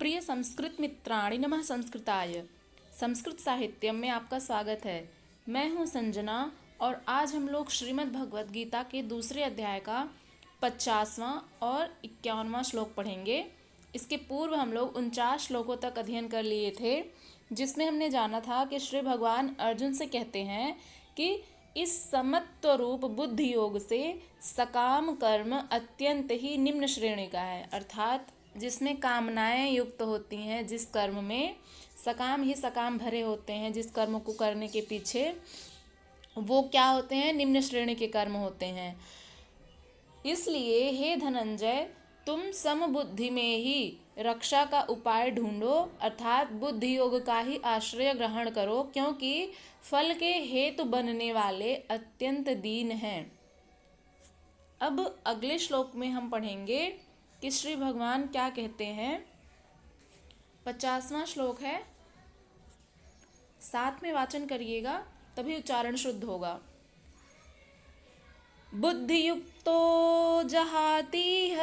प्रिय संस्कृत मित्राणि नमः संस्कृताय। संस्कृत साहित्यम में आपका स्वागत है। मैं हूँ संजना और आज हम लोग श्रीमद् भगवद गीता के दूसरे अध्याय का 50वां और 51वां श्लोक पढ़ेंगे। इसके पूर्व हम लोग 49 श्लोकों तक अध्ययन कर लिए थे, जिसमें हमने जाना था कि श्री भगवान अर्जुन से कहते हैं कि इस समत्व रूप बुद्धि योग से सकाम कर्म अत्यंत ही निम्न श्रेणी का है, अर्थात जिसमें कामनाएं युक्त होती हैं, जिस कर्म में सकाम ही सकाम भरे होते हैं, जिस कर्म को करने के पीछे वो क्या होते हैं, निम्न श्रेणी के कर्म होते हैं। इसलिए हे धनंजय, तुम समबुद्धि में ही रक्षा का उपाय ढूंढो, अर्थात बुद्धि योग का ही आश्रय ग्रहण करो, क्योंकि फल के हेतु बनने वाले अत्यंत दीन हैं। अब अगले श्लोक में हम पढ़ेंगे कि श्री भगवान क्या कहते हैं। 50वां श्लोक है, साथ में वाचन करिएगा तभी उच्चारण शुद्ध होगा। बुद्धियुक्तो जहातीह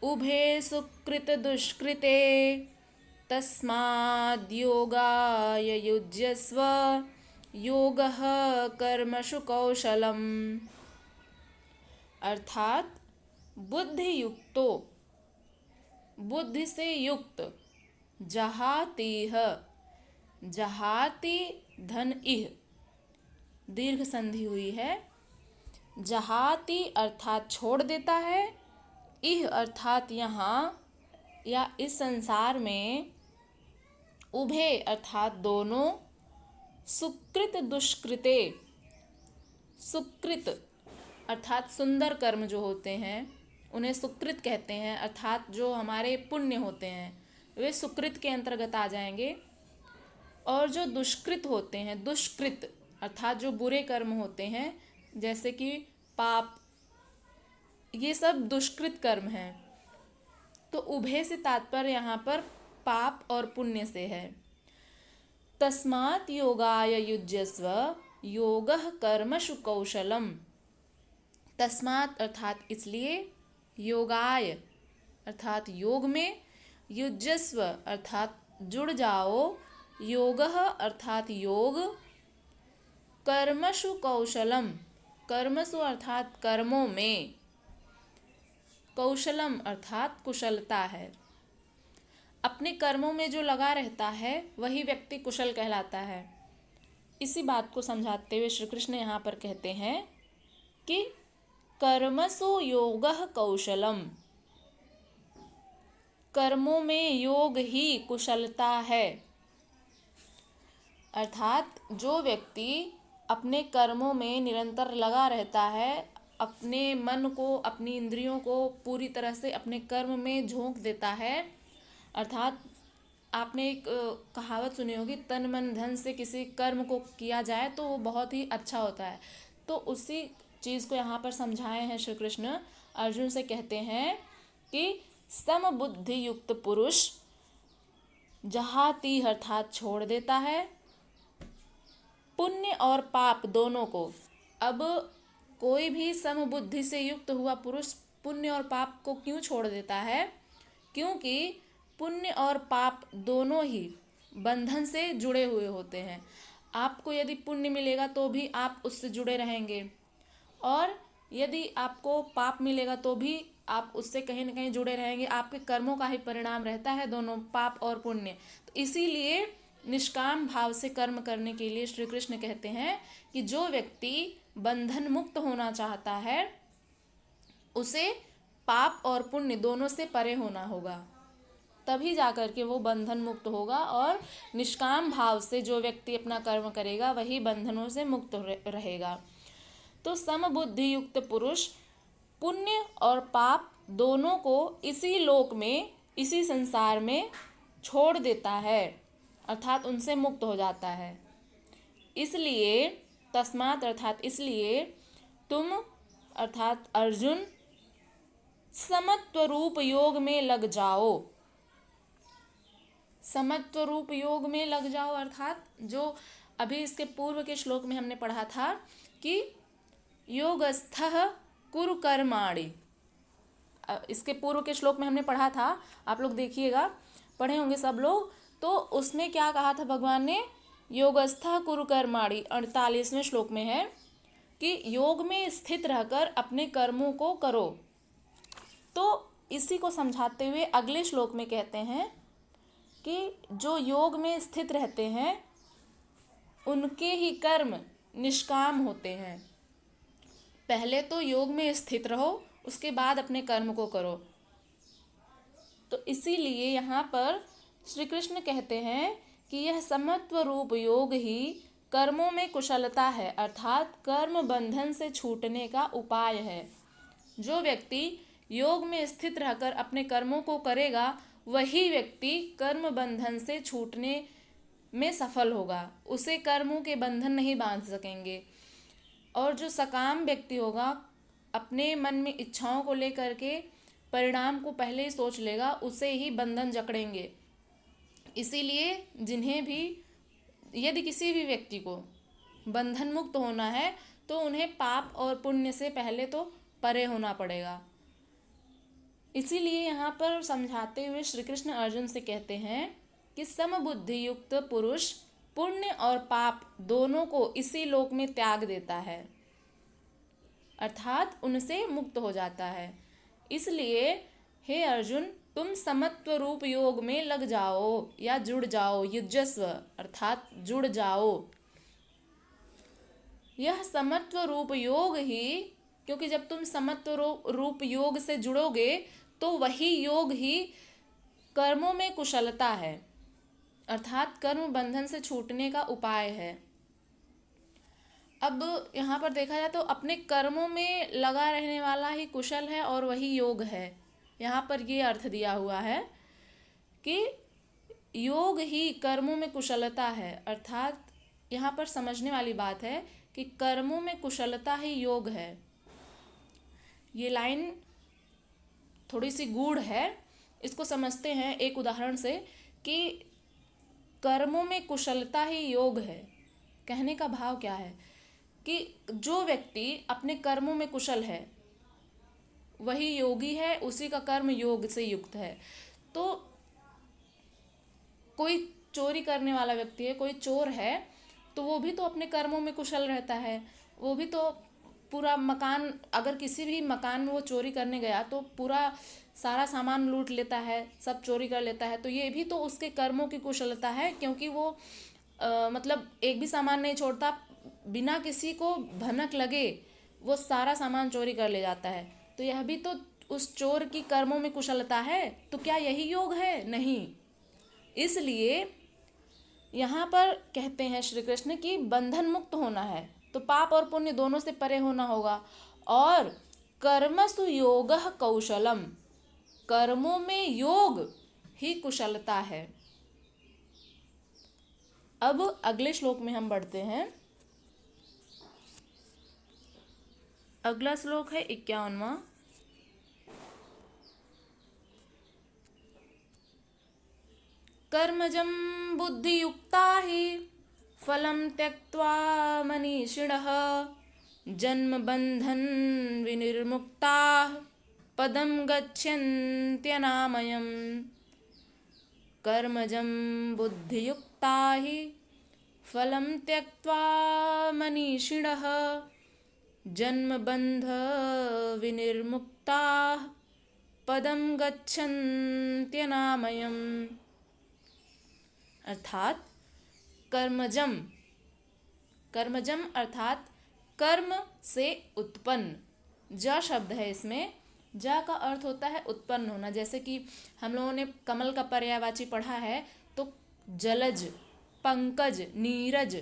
उभे सुकृत दुष्कृते तस्माद् योगाय युज्यस्व योगः कर्मसु कौशलम। अर्थात बुद्धि युक्तो, बुद्धि से युक्त, जहातीह, जहाति धन इह दीर्घ संधि हुई है। जहाति अर्थात छोड़ देता है, इह अर्थात यहाँ या इस संसार में, उभे अर्थात दोनों, सुकृत दुष्कृते, सुकृत अर्थात सुंदर कर्म जो होते हैं उन्हें सुकृत कहते हैं, अर्थात जो हमारे पुण्य होते हैं वे सुकृत के अंतर्गत आ जाएंगे। और जो दुष्कृत होते हैं, दुष्कृत अर्थात जो बुरे कर्म होते हैं जैसे कि पाप, ये सब दुष्कृत कर्म हैं। तो उभय से तात्पर्य यहाँ पर पाप और पुण्य से है। तस्मात् योगाय युज्यस्व योगः कर्मसु कौशलम। तस्मात् अर्थात इसलिए, योगाय अर्थात योग में, युज्यस्व अर्थात जुड़ जाओ, योगः अर्थात योग, कर्मसु कौशलम, कर्मसु अर्थात कर्मों में, कौशलम अर्थात कुशलता है। अपने कर्मों में जो लगा रहता है वही व्यक्ति कुशल कहलाता है। इसी बात को समझाते हुए श्री कृष्ण यहाँ पर कहते हैं कि कर्मसु योगः कौशलम, कर्मों में योग ही कुशलता है। अर्थात जो व्यक्ति अपने कर्मों में निरंतर लगा रहता है, अपने मन को, अपनी इंद्रियों को पूरी तरह से अपने कर्म में झोंक देता है, अर्थात आपने एक कहावत सुनी होगी, तन मन धन से किसी कर्म को किया जाए तो वो बहुत ही अच्छा होता है। तो उसी चीज़ को यहाँ पर समझाए हैं श्री कृष्ण। अर्जुन से कहते हैं कि समबुद्धि युक्त पुरुष जहाती अर्थात छोड़ देता है पुण्य और पाप दोनों को। अब कोई भी समबुद्धि से युक्त हुआ पुरुष पुण्य और पाप को क्यों छोड़ देता है? क्योंकि पुण्य और पाप दोनों ही बंधन से जुड़े हुए होते हैं। आपको यदि पुण्य मिलेगा तो भी आप उससे जुड़े रहेंगे, और यदि आपको पाप मिलेगा तो भी आप उससे कहीं ना कहीं जुड़े रहेंगे। आपके कर्मों का ही परिणाम रहता है दोनों, पाप और पुण्य। तो इसीलिए निष्काम भाव से कर्म करने के लिए श्री कृष्ण कहते हैं कि जो व्यक्ति बंधन मुक्त होना चाहता है उसे पाप और पुण्य दोनों से परे होना होगा, तभी जाकर के वो बंधन मुक्त होगा। और निष्काम भाव से जो व्यक्ति अपना कर्म करेगा वही बंधनों से मुक्त रहेगा। तो समबुद्धि युक्त पुरुष पुण्य और पाप दोनों को इसी लोक में, इसी संसार में छोड़ देता है, अर्थात उनसे मुक्त हो जाता है। इसलिए तस्मात् अर्थात इसलिए तुम अर्थात अर्जुन समत्व रूप योग में लग जाओ। समत्व रूप योग में लग जाओ अर्थात जो अभी इसके पूर्व के श्लोक में हमने पढ़ा था कि योगस्थः कुरु कर्माणि, इसके पूर्व के श्लोक में हमने पढ़ा था, आप लोग देखिएगा, पढ़े होंगे सब लोग। तो उसमें क्या कहा था भगवान ने, योगस्था कुरु कर्माणि 48वें श्लोक में है कि योग में स्थित रहकर अपने कर्मों को करो। तो इसी को समझाते हुए अगले श्लोक में कहते हैं कि जो योग में स्थित रहते हैं उनके ही कर्म निष्काम होते हैं। पहले तो योग में स्थित रहो, उसके बाद अपने कर्म को करो। तो इसीलिए यहाँ पर श्री कृष्ण कहते हैं कि यह समत्व रूप योग ही कर्मों में कुशलता है, अर्थात कर्म बंधन से छूटने का उपाय है। जो व्यक्ति योग में स्थित रहकर अपने कर्मों को करेगा वही व्यक्ति कर्म बंधन से छूटने में सफल होगा। उसे कर्मों के बंधन नहीं बांध सकेंगे। और जो सकाम व्यक्ति होगा, अपने मन में इच्छाओं को लेकर के परिणाम को पहले ही सोच लेगा, उसे ही बंधन जकड़ेंगे। इसीलिए जिन्हें भी, यदि किसी भी व्यक्ति को बंधन मुक्त होना है तो उन्हें पाप और पुण्य से पहले तो परे होना पड़ेगा। इसीलिए यहाँ पर समझाते हुए श्री कृष्ण अर्जुन से कहते हैं कि समबुद्धि युक्त पुरुष पुण्य और पाप दोनों को इसी लोक में त्याग देता है, अर्थात उनसे मुक्त हो जाता है। इसलिए हे अर्जुन, तुम समत्व रूप योग में लग जाओ या जुड़ जाओ, युजस्व अर्थात जुड़ जाओ। यह समत्व रूप योग ही, क्योंकि जब तुम समत्व रूप योग से जुड़ोगे तो वही योग ही कर्मों में कुशलता है, अर्थात कर्म बंधन से छूटने का उपाय है। अब यहाँ पर देखा जाए तो अपने कर्मों में लगा रहने वाला ही कुशल है और वही योग है। यहाँ पर ये अर्थ दिया हुआ है कि योग ही कर्मों में कुशलता है, अर्थात यहाँ पर समझने वाली बात है कि कर्मों में कुशलता ही योग है। ये लाइन थोड़ी सी गूढ़ है, इसको समझते हैं एक उदाहरण से कि कर्मों में कुशलता ही योग है। कहने का भाव क्या है कि जो व्यक्ति अपने कर्मों में कुशल है वही योगी है, उसी का कर्म योग से युक्त है। तो कोई चोरी करने वाला व्यक्ति है, कोई चोर है, तो वो भी तो अपने कर्मों में कुशल रहता है। वो भी तो पूरा मकान, अगर किसी भी मकान में वो चोरी करने गया तो पूरा सारा सामान लूट लेता है, सब चोरी कर लेता है। तो ये भी तो उसके कर्मों की कुशलता है, क्योंकि वो मतलब एक भी सामान नहीं छोड़ता, बिना किसी को भनक लगे वो सारा सामान चोरी कर ले जाता है। तो यह भी तो उस चोर की कर्मों में कुशलता है। तो क्या यही योग है? नहीं। इसलिए यहाँ पर कहते हैं श्री कृष्ण कि बंधन मुक्त होना है तो पाप और पुण्य दोनों से परे होना होगा। और कर्मसु योगः कौशलम, कर्मों में योग ही कुशलता है। अब अगले श्लोक में हम बढ़ते हैं। अगला श्लोक है 51वां। कर्मजं बुद्धियुक्ता हि फलं त्यक्त्वा मनीषिणः जन्मबन्धन विनिर्मुक्ताः पदं गच्छन्त्यनामयम्। कर्मजं बुद्धियुक्ता हि फलं त्यक्त्वा मनीषिणः जन्मबन्ध विनिर्मुक्ताः पदं गच्छन्त्यनामयम्। अर्थात कर्मजम, कर्मजम अर्थात कर्म से उत्पन्न। ज शब्द है इसमें, ज का अर्थ होता है उत्पन्न होना। जैसे कि हम लोगों ने कमल का पर्यायवाची पढ़ा है तो जलज, पंकज, नीरज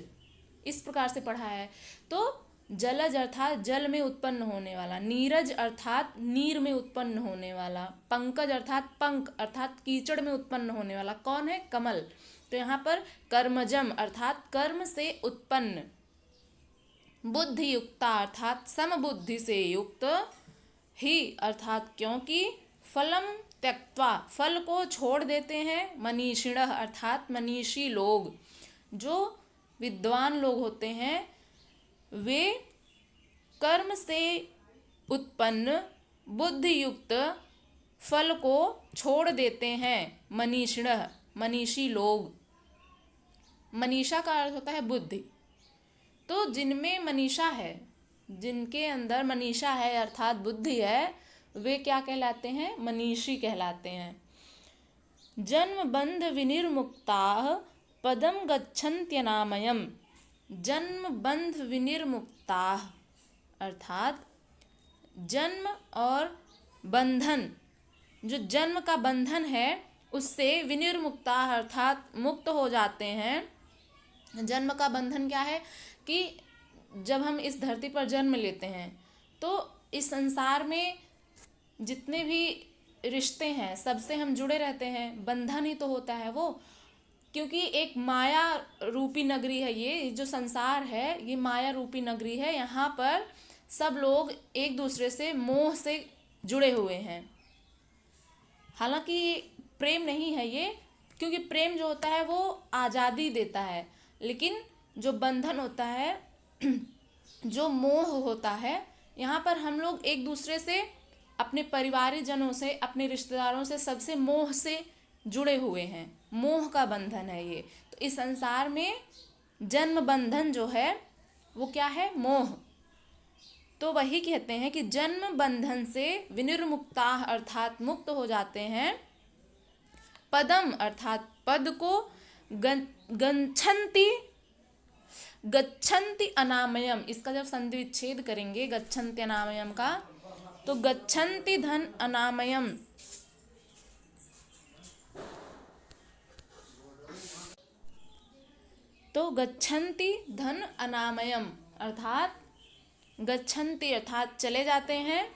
इस प्रकार से पढ़ा है। तो जलज अर्थात जल में उत्पन्न होने वाला, नीरज अर्थात नीर में उत्पन्न होने वाला, पंकज अर्थात पंख अर्थात कीचड़ में उत्पन्न होने वाला कौन है? कमल। तो यहाँ पर कर्मजम अर्थात कर्म से उत्पन्न, बुद्धि युक्ता अर्थात समबुद्धि से युक्त, ही अर्थात क्योंकि, फलम त्यक्त्वा फल को छोड़ देते हैं, मनीषिणः अर्थात मनीषी लोग, जो विद्वान लोग होते हैं, वे कर्म से उत्पन्न बुद्धि युक्त फल को छोड़ देते हैं मनीषिणः, मनीषी लोग। मनीषा का अर्थ होता है बुद्धि। तो जिनमें मनीषा है, जिनके अंदर मनीषा है अर्थात बुद्धि है, वे क्या कहलाते हैं? मनीषी कहलाते हैं। जन्म बंध विनिर्मुक्ताः पदम गच्छन्त्यनामयम्। जन्म बंध विनिर्मुक्ताः अर्थात जन्म और बंधन, जो जन्म का बंधन है उससे विनिर्मुक्ताः अर्थात मुक्त हो जाते हैं। जन्म का बंधन क्या है कि जब हम इस धरती पर जन्म लेते हैं तो इस संसार में जितने भी रिश्ते हैं सबसे हम जुड़े रहते हैं, बंधन ही तो होता है वो। क्योंकि एक माया रूपी नगरी है, ये जो संसार है ये माया रूपी नगरी है। यहाँ पर सब लोग एक दूसरे से मोह से जुड़े हुए हैं। हालांकि प्रेम नहीं है ये, क्योंकि प्रेम जो होता है वो आज़ादी देता है, लेकिन जो बंधन होता है, जो मोह होता है, यहाँ पर हम लोग एक दूसरे से, अपने परिवारजनों से, अपने रिश्तेदारों से, सबसे मोह से जुड़े हुए हैं। मोह का बंधन है ये। तो इस संसार में जन्म बंधन जो है वो क्या है? मोह। तो वही कहते हैं कि जन्म बंधन से विनिर्मुक्ताः अर्थात मुक्त हो जाते हैं। पदम अर्थात पद को, गच्छन्ति, गच्छन्ति अनामयम, इसका जब संधि विच्छेद करेंगे गच्छन्ति अनामयम का, तो गच्छन्ति धन अनामयम, तो गच्छन्ति धन अनामयम अर्थात गच्छन्ति अर्थात चले जाते हैं,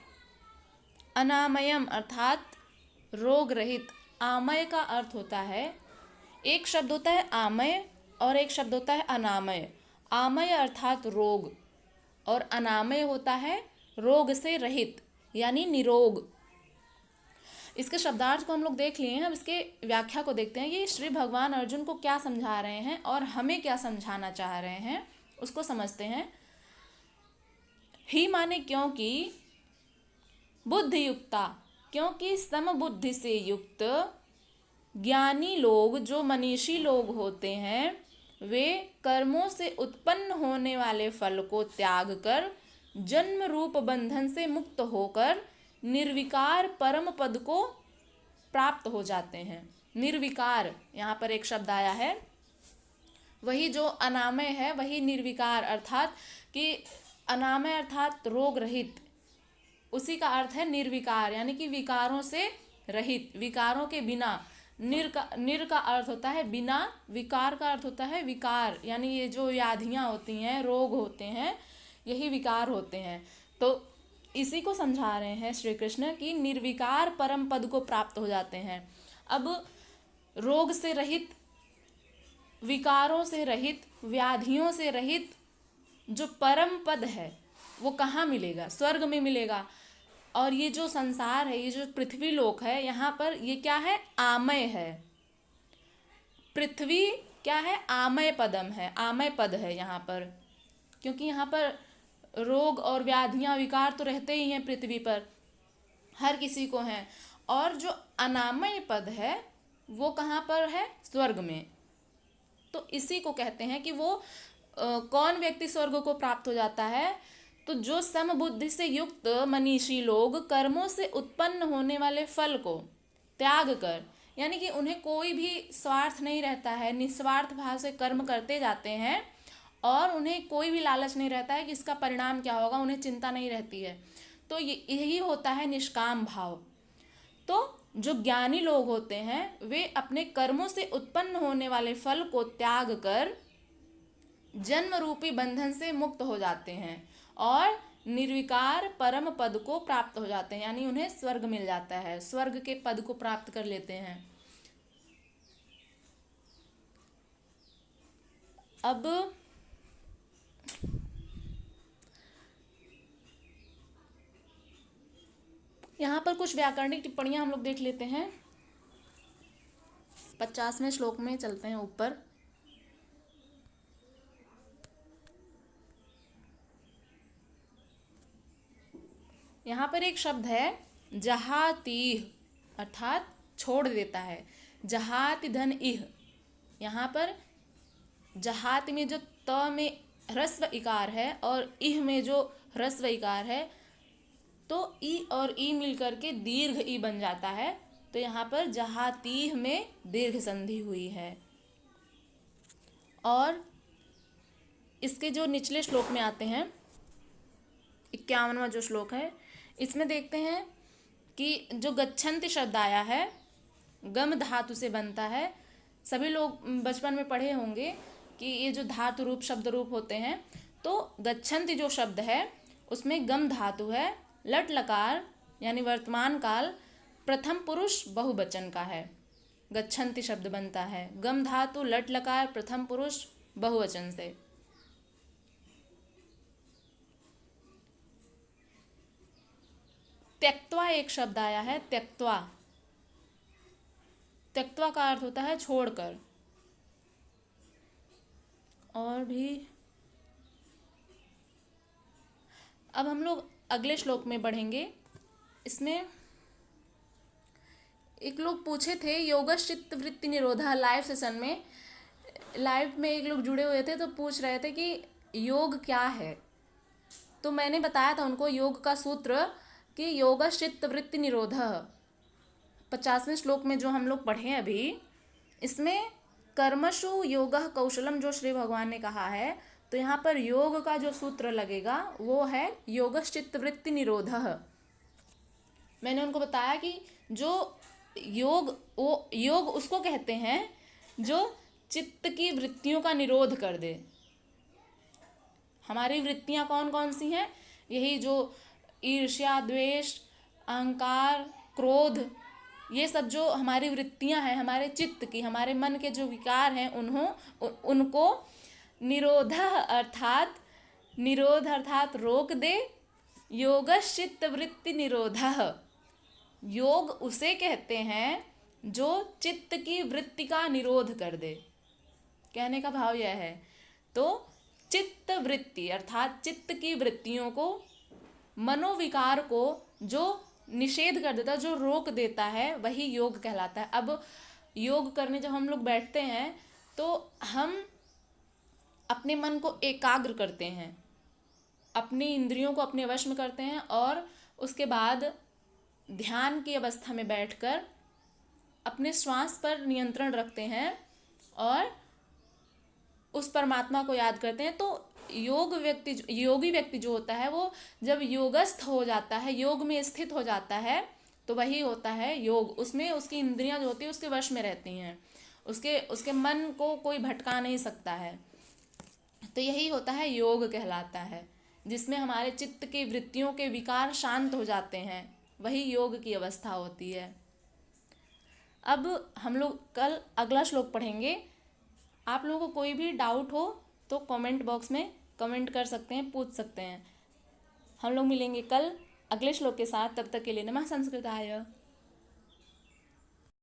अनामयम अर्थात रोग रहित। आमय का अर्थ होता है, एक शब्द होता है आमय और एक शब्द होता है अनामय। आमय अर्थात रोग और अनामय होता है रोग से रहित यानी निरोग। इसके शब्दार्थ को हम लोग देख लिए हैं, अब इसके व्याख्या को देखते हैं। ये श्री भगवान अर्जुन को क्या समझा रहे हैं और हमें क्या समझाना चाह रहे हैं, उसको समझते हैं। ही माने क्योंकि, बुद्धि युक्ता, क्योंकि समबुद्धि से युक्त ज्ञानी लोग, जो मनीषी लोग होते हैं, वे कर्मों से उत्पन्न होने वाले फल को त्याग कर जन्म रूप बंधन से मुक्त होकर निर्विकार परम पद को प्राप्त हो जाते हैं। निर्विकार, यहाँ पर एक शब्द आया है, वही जो अनामय है वही निर्विकार, अर्थात कि अनामय अर्थात रोग रहित, उसी का अर्थ है निर्विकार, यानी कि विकारों से रहित, विकारों के बिना। निर का अर्थ होता है बिना, विकार का अर्थ होता है विकार, यानी ये जो व्याधियाँ होती हैं, रोग होते हैं, यही विकार होते हैं। तो इसी को समझा रहे हैं श्री कृष्ण कि निर्विकार परम पद को प्राप्त हो जाते हैं। अब रोग से रहित, विकारों से रहित, व्याधियों से रहित जो परम पद है वो कहाँ मिलेगा? स्वर्ग में मिलेगा। और ये जो संसार है, ये जो पृथ्वी लोक है, यहाँ पर ये क्या है? आमय है। पृथ्वी क्या है? आमय पदम है, आमय पद है यहाँ पर, क्योंकि यहाँ पर रोग और व्याधियाँ, विकार तो रहते ही हैं पृथ्वी पर, हर किसी को हैं। और जो अनामय पद है वो कहाँ पर है? स्वर्ग में। तो इसी को कहते हैं कि वो कौन व्यक्ति स्वर्ग को प्राप्त हो जाता है? तो जो समबुद्धि से युक्त मनीषी लोग कर्मों से उत्पन्न होने वाले फल को त्याग कर, यानी कि उन्हें कोई भी स्वार्थ नहीं रहता है, निस्वार्थ भाव से कर्म करते जाते हैं और उन्हें कोई भी लालच नहीं रहता है कि इसका परिणाम क्या होगा, उन्हें चिंता नहीं रहती है। तो यही होता है निष्काम भाव। तो जो ज्ञानी लोग होते हैं वे अपने कर्मों से उत्पन्न होने वाले फल को त्याग कर जन्म रूपी बंधन से मुक्त हो जाते हैं और निर्विकार परम पद को प्राप्त हो जाते हैं, यानी उन्हें स्वर्ग मिल जाता है, स्वर्ग के पद को प्राप्त कर लेते हैं। अब यहाँ पर कुछ व्याकरणिक टिप्पणियां हम लोग देख लेते हैं। 50वें श्लोक में चलते हैं ऊपर। यहाँ पर एक शब्द है जहातीह, अर्थात छोड़ देता है। जहाति धन इह, यहाँ पर जहाति में जो त में ह्रस्व इकार है और इह में जो ह्रस्व इकार है, तो ई और ई मिलकर के दीर्घ ई बन जाता है। तो यहाँ पर जहातीह में दीर्घ संधि हुई है। और इसके जो निचले श्लोक में आते हैं, 51वां जो श्लोक है, इसमें देखते हैं कि जो गच्छन्ति शब्द आया है गम धातु से बनता है। सभी लोग बचपन में पढ़े होंगे कि ये जो धातु रूप शब्द रूप होते हैं, तो गच्छन्ति जो शब्द है उसमें गम धातु है, लट लकार यानी वर्तमान काल प्रथम पुरुष बहुवचन का है। गच्छन्ति शब्द बनता है गम धातु लट लकार प्रथम पुरुष बहुवचन से। त्यक्त्वा एक शब्द आया है, त्यक्त्वा। त्यक्त्वा का अर्थ होता है छोड़कर। और भी अब हम लोग अगले श्लोक में बढ़ेंगे। इसमें एक लोग पूछे थे योगश्चित्त वृत्ति निरोधा, लाइव सेशन में, लाइव में एक लोग जुड़े हुए थे तो पूछ रहे थे कि योग क्या है। तो मैंने बताया था उनको योग का सूत्र कि योगश्चित्त वृत्ति निरोध। 50वें श्लोक में जो हम लोग पढ़े अभी, इसमें कर्मसु योगः कौशलम जो श्री भगवान ने कहा है, तो यहाँ पर योग का जो सूत्र लगेगा वो है योगश्चित्त वृत्ति निरोधः। मैंने उनको बताया कि जो योग, वो योग उसको कहते हैं जो चित्त की वृत्तियों का निरोध कर दे। हमारी वृत्तियां कौन कौन सी हैं? यही जो ईर्ष्या, द्वेष, अहंकार, क्रोध, ये सब जो हमारी वृत्तियां हैं, हमारे चित्त की, हमारे मन के जो विकार हैं, उनको निरोधः अर्थात निरोध अर्थात रोक दे। योगश्चित्त वृत्ति निरोधः, योग उसे कहते हैं जो चित्त की वृत्ति का निरोध कर दे। कहने का भाव यह है, तो चित्त वृत्ति अर्थात चित्त की वृत्तियों को, मनोविकार को जो निषेध कर देता है, जो रोक देता है, वही योग कहलाता है। अब योग करने जब हम लोग बैठते हैं तो हम अपने मन को एकाग्र करते हैं, अपनी इंद्रियों को अपने वश में करते हैं और उसके बाद ध्यान की अवस्था में बैठकर अपने श्वास पर नियंत्रण रखते हैं और उस परमात्मा को याद करते हैं। तो योगी व्यक्ति जो होता है, वो जब योगस्थ हो जाता है, योग में स्थित हो जाता है, तो वही होता है योग। उसमें उसकी इंद्रियां जो होती है उसके वश में रहती हैं, उसके मन को कोई भटका नहीं सकता है। तो यही होता है योग कहलाता है, जिसमें हमारे चित्त की वृत्तियों के विकार शांत हो जाते हैं, वही योग की अवस्था होती है। अब हम लोग कल अगला श्लोक पढ़ेंगे। आप लोगों को कोई भी डाउट हो तो कमेंट बॉक्स में कमेंट कर सकते हैं, पूछ सकते हैं। हम लोग मिलेंगे कल अगले श्लोक के साथ। तब तक के लिए नमः संस्कृताय।